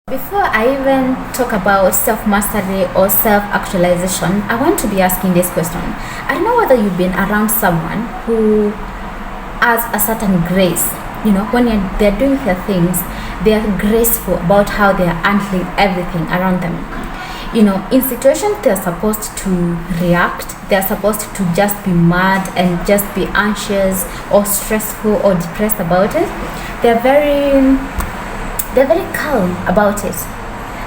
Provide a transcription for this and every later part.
Before I even talk about self-mastery or self-actualization, I want to be asking this question. I don't know whether you've been around someone who has a certain grace. When they're doing their things, they are graceful about how they are handling everything around them. In situations they're supposed to react, they're supposed to just be mad and just be anxious or stressful or depressed about it. They're very calm about it.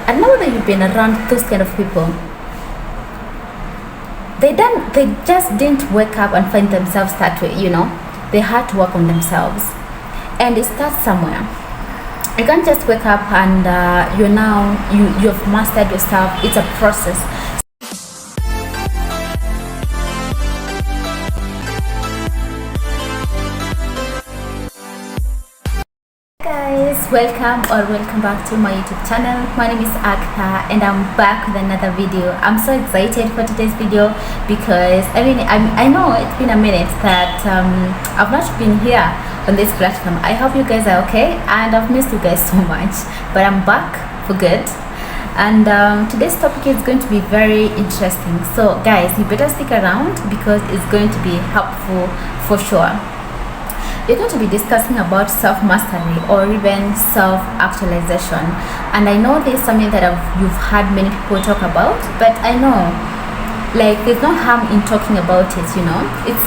I don't know whether you've been around those kind of people. They just didn't wake up and find themselves that way. They had to work on themselves, and it starts somewhere. You can't just wake up and you've mastered yourself. It's a process. Welcome back to my YouTube channel. My name is Agatha and I'm back with another video. I'm so excited for today's video because I know it's been a minute that I've not been here on this platform. I hope you guys are okay, and I've missed you guys so much, but I'm back for good. And today's topic is going to be very interesting, so guys, you better stick around because it's going to be helpful for sure. We're going to be discussing about self-mastery or even self-actualization, and I know this is something that you've heard many people talk about, but I know there's no harm in talking about it.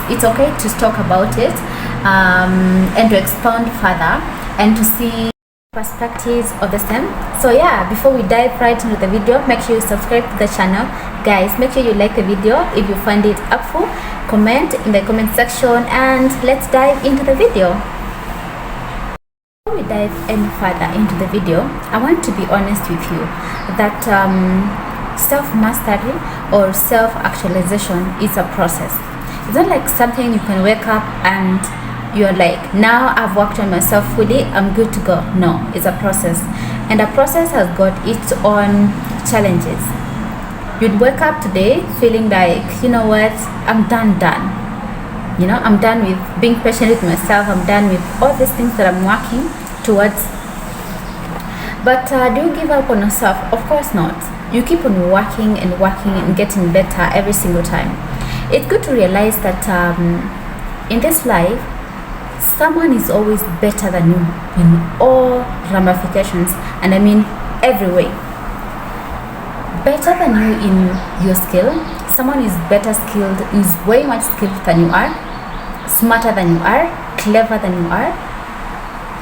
It's okay to talk about it and to expound further and to see perspectives of the same. So yeah, before we dive right into the video, make sure you subscribe to the channel. Guys, make sure you like the video if you find it helpful. Comment in the comment section and let's dive into the video. Before we dive any further into the video, I want to be honest with you that self-mastery or self-actualization is a process. It's not like something you can wake up and you're like, now I've worked on myself fully, I'm good to go. No, it's a process, and a process has got its own challenges. You'd wake up today feeling like, you know what, I'm done. I'm done with being patient with myself. I'm done with all these things that I'm working towards. But do you give up on yourself? Of course not. You keep on working and getting better every single time. It's good to realize that in this life, someone is always better than you in all ramifications, and I mean every way. Better than you in your skill. Someone is better skilled, is way much skilled than you are, smarter than you are, clever than you are,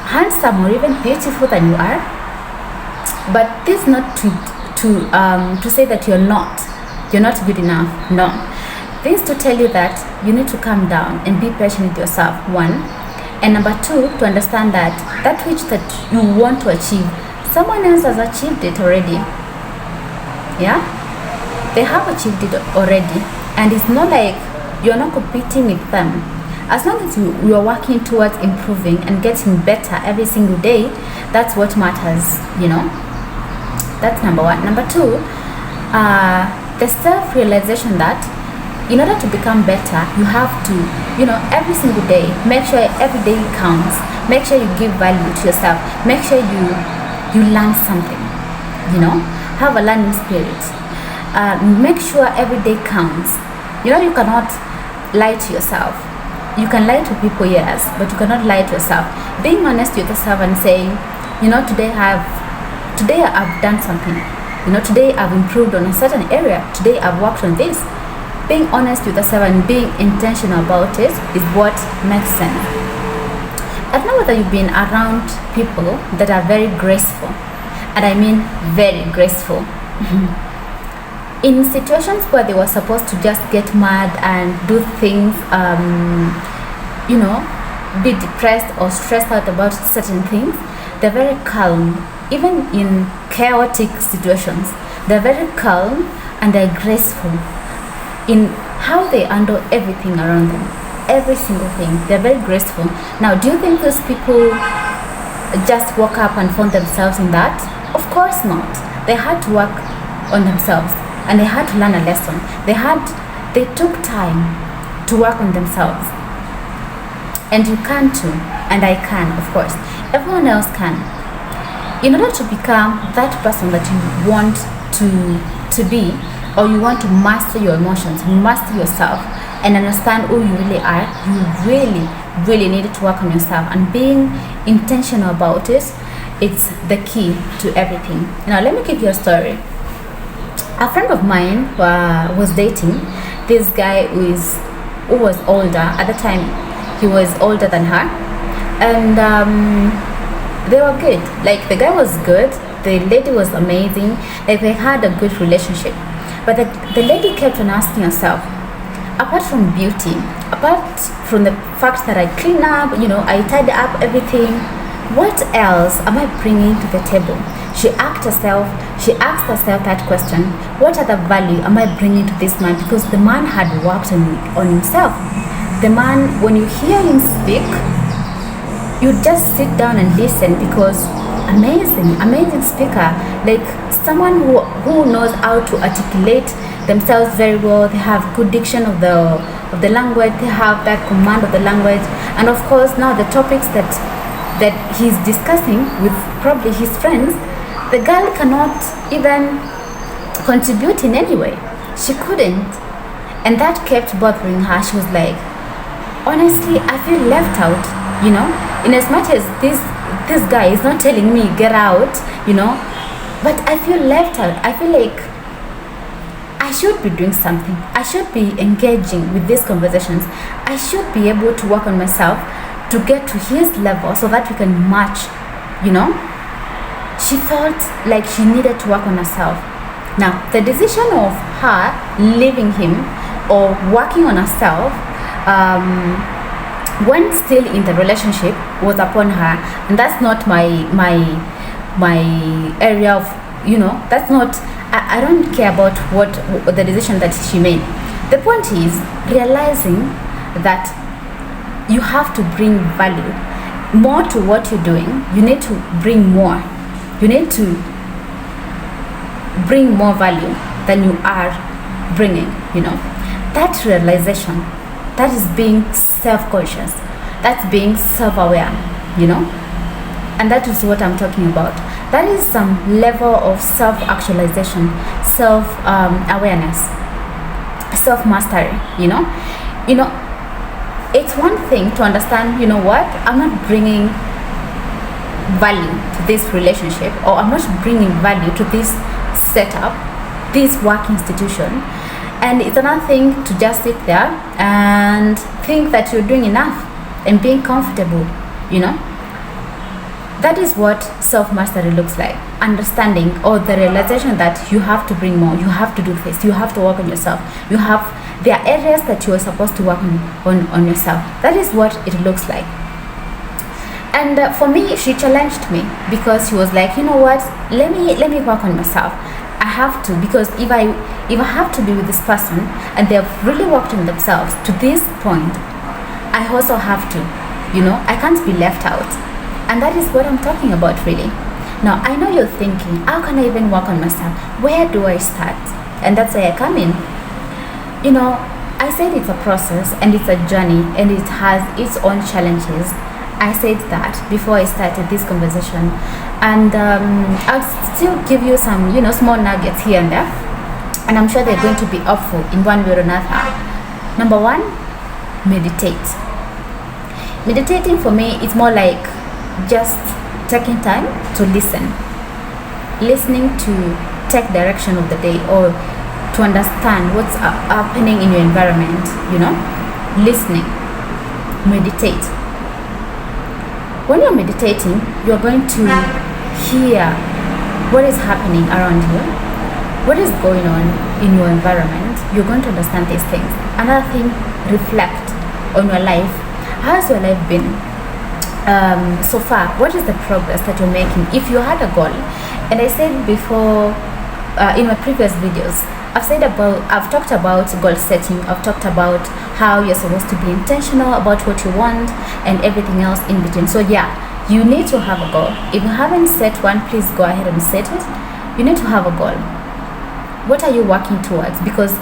handsome or even beautiful than you are. But this is not to say that you're not good enough. No, this is to tell you that you need to calm down and be patient with yourself, one, and number two, to understand that which that you want to achieve, someone else has achieved it already. Yeah, they have achieved it already, and it's not like you're not competing with them. As long as you are working towards improving and getting better every single day, that's what matters. That's number one. Number two, the self-realization that in order to become better, you have to, every single day, make sure every day counts. Make sure you give value to yourself. Make sure you learn something. Have a learning spirit. Make sure every day counts. You cannot lie to yourself. You can lie to people, yes, but you cannot lie to yourself. Being honest with yourself and saying, today I've done something. Today I've improved on a certain area. Today I've worked on this. Being honest with yourself and being intentional about it is what makes sense. I don't know whether you've been around people that are very graceful. And I mean very graceful. In situations where they were supposed to just get mad and do things, be depressed or stressed out about certain things, they're very calm. Even in chaotic situations, they're very calm and they're graceful in how they handle everything around them. Every single thing. They're very graceful. Now, do you think those people just woke up and found themselves in that? Of course not. They had to work on themselves and they had to learn a lesson. They took time to work on themselves. And you can too, and I can, of course. Everyone else can. in order to become that person that you want to be, or you want to master your emotions, master yourself, and understand who you really are, you really need to work on yourself. And being intentional about it, it's the key to everything. Now let me give you a story. A friend of mine was dating this guy who was older. At the time, he was older than her, and they were good. Like, the guy was good, the lady was amazing, like they had a good relationship. But the lady kept on asking herself, apart from beauty, apart from the fact that I clean up, I tidy up everything, what else am I bringing to the table? She asked herself that question. What other value am I bringing to this man? Because the man had worked on himself. The man, when you hear him speak, you just sit down and listen, because amazing speaker, like someone who knows how to articulate themselves very well. They have good diction of the language, they have that command of the language, and of course now the topics that he's discussing with probably his friends, the girl cannot even contribute in any way. She couldn't, and that kept bothering her. She was like, honestly, I feel left out, in as much as this guy is not telling me get out, but I feel left out. I feel like I should be doing something. I should be engaging with these conversations. I should be able to work on myself to get to his level so that we can match, She felt like she needed to work on herself. Now, the decision of her leaving him or working on herself when still in the relationship was upon her, and that's not my area of, that's not, I don't care about what the decision that she made. The point is realizing that you have to bring value more to what you're doing. You need to bring more. You need to bring more value than you are bringing, That realization, that is being self-conscious. That's being self-aware, And that is what I'm talking about. That is some level of self-actualization, self-awareness, self-mastery, It's one thing to understand, I'm not bringing value to this relationship, or I'm not bringing value to this setup, this work institution. And it's another thing to just sit there and think that you're doing enough and being comfortable, That is what self-mastery looks like. Understanding, or the realization that you have to bring more, you have to do this, you have to work on yourself. There are areas that you are supposed to work on yourself. That is what it looks like. And for me, she challenged me, because she was like, what, let me work on myself. I have to, because if I have to be with this person and they have really worked on themselves to this point, I also have to, I can't be left out. And that is what I'm talking about, really. Now, I know you're thinking, how can I even work on myself? Where do I start? And that's where I come in. I said it's a process and it's a journey and it has its own challenges. I said that before I started this conversation. And I'll still give you some, small nuggets here and there. And I'm sure they're going to be helpful in one way or another. Number one, meditate. Meditating for me is more like just taking time to listening to take direction of the day, or to understand what's happening in your environment, listening. Meditate. When you're meditating, you're going to hear what is happening around you, what is going on in your environment. You're going to understand these things. Another thing, reflect on your life. How has your life been? So far, what is the progress that you're making? If you had a goal, and I said before in my previous videos, I've talked about goal setting. I've talked about how you're supposed to be intentional about what you want and everything else in between. So yeah, you need to have a goal. If you haven't set one, please go ahead and set it. You need to have a goal. What are you working towards? Because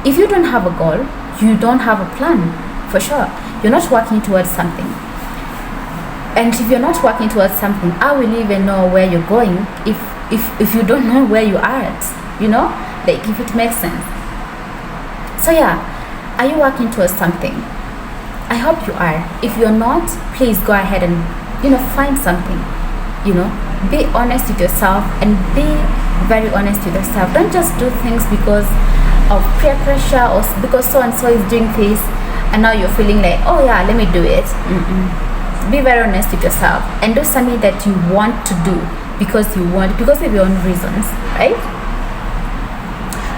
if you don't have a goal, you don't have a plan, for sure. You're not working towards something. And if you're not working towards something, how will you even know where you're going if you don't know where you are at, like, if it makes sense. So yeah, are you working towards something? I hope you are. If you're not, please go ahead and find something. Be honest with yourself and be very honest with yourself. Don't just do things because of peer pressure or because so and so is doing this and now you're feeling like, oh yeah, let me do it. Be very honest with yourself and do something that you want to do because of your own reasons, right?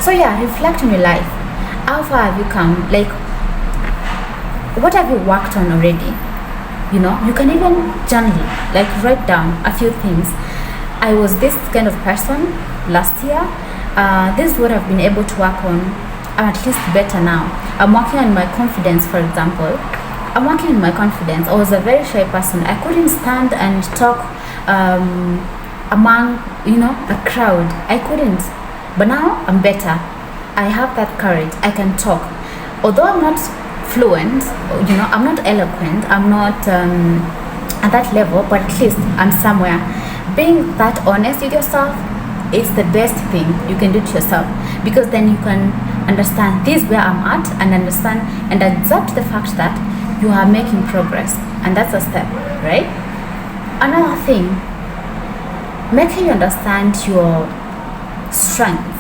So yeah, reflect on your life. How far have you come? Like, what have you worked on already? You can even journal, like write down a few things. I was this kind of person last year. This is what I've been able to work on. I'm at least better now. I'm working on my confidence, for example. I'm working on my confidence. I was a very shy person. I couldn't stand and talk among a crowd. I couldn't. But now I'm better. I have that courage. I can talk. Although I'm not fluent, I'm not eloquent, I'm not at that level, but at least I'm somewhere. Being that honest with yourself is the best thing you can do to yourself, because then you can understand this is where I'm at and understand and accept the fact that you are making progress, and that's a step, right? Another thing, make sure you understand your strengths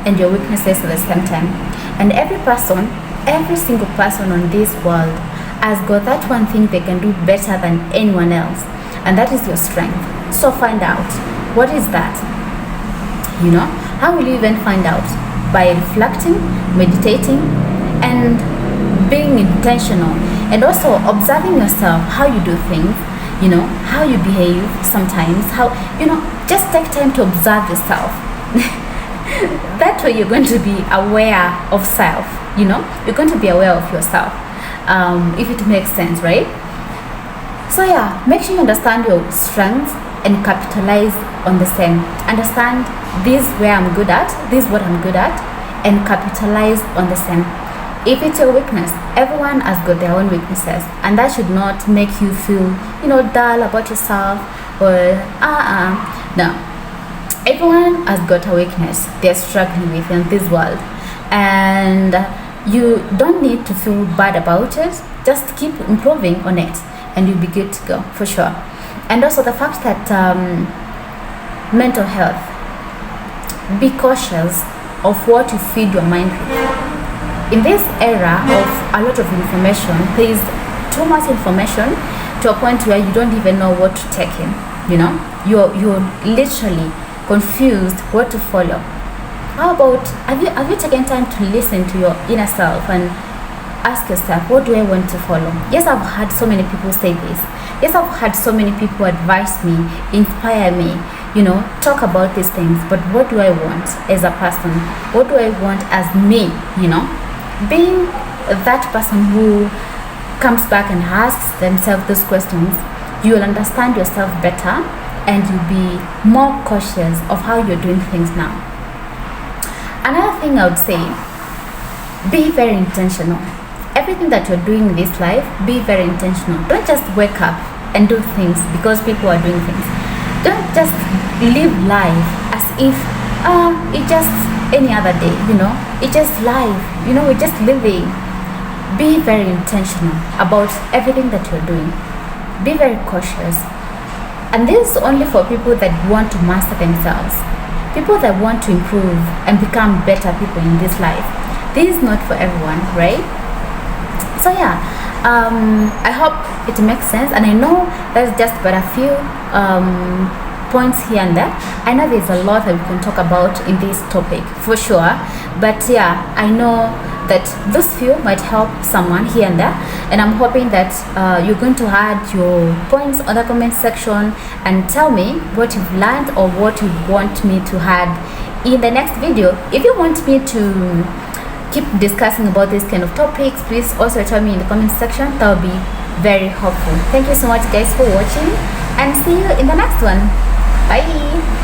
and your weaknesses at the same time. And every single person on this world has got that one thing they can do better than anyone else, and that is your strength. So find out, what is that? How will you even find out? By reflecting, meditating, and being intentional, and also observing yourself, how you do things, how you behave sometimes, how just take time to observe yourself. That way you're going to be aware of self. You're going to be aware of yourself, if it makes sense, right? So yeah, make sure you understand your strengths and capitalize on the same. Understand this is where I'm good at, this is what I'm good at, and capitalize on the same. If it's your weakness, everyone has got their own weaknesses, and that should not make you feel dull about yourself or no. Everyone has got a weakness they're struggling with in this world, and you don't need to feel bad about it. Just keep improving on it and you'll be good to go for sure. And also the fact that mental health, be cautious of what you feed your mind with. In this era of a lot of information, there is too much information to a point where you don't even know what to take in. You're literally confused what to follow. How about, have you taken time to listen to your inner self and ask yourself, what do I want to follow? Yes, I've had so many people say this. Yes, I've had so many people advise me, inspire me, talk about these things. But what do I want as a person? What do I want as me? Being that person who comes back and asks themselves those questions, you will understand yourself better and you'll be more cautious of how you're doing things now. Another thing I would say, be very intentional. Everything that you're doing in this life, be very intentional. Don't just wake up and do things because people are doing things. Don't just live life as if it's just any other day, it's just life, we're just living. Be very intentional about everything that you're doing. Be very cautious. And this is only for people that want to master themselves, people that want to improve and become better people in this life. This is not for everyone, right? So yeah, I hope it makes sense, and I know there's just but a few points here and there. I know there's a lot that we can talk about in this topic for sure, but yeah, I know that this few might help someone here and there, and I'm hoping that you're going to add your points on the comment section and tell me what you've learned or what you want me to add in the next video. If you want me to keep discussing about this kind of topics, please also tell me in the comment section. That will be very helpful. Thank you so much guys for watching, and see you in the next one. Bye.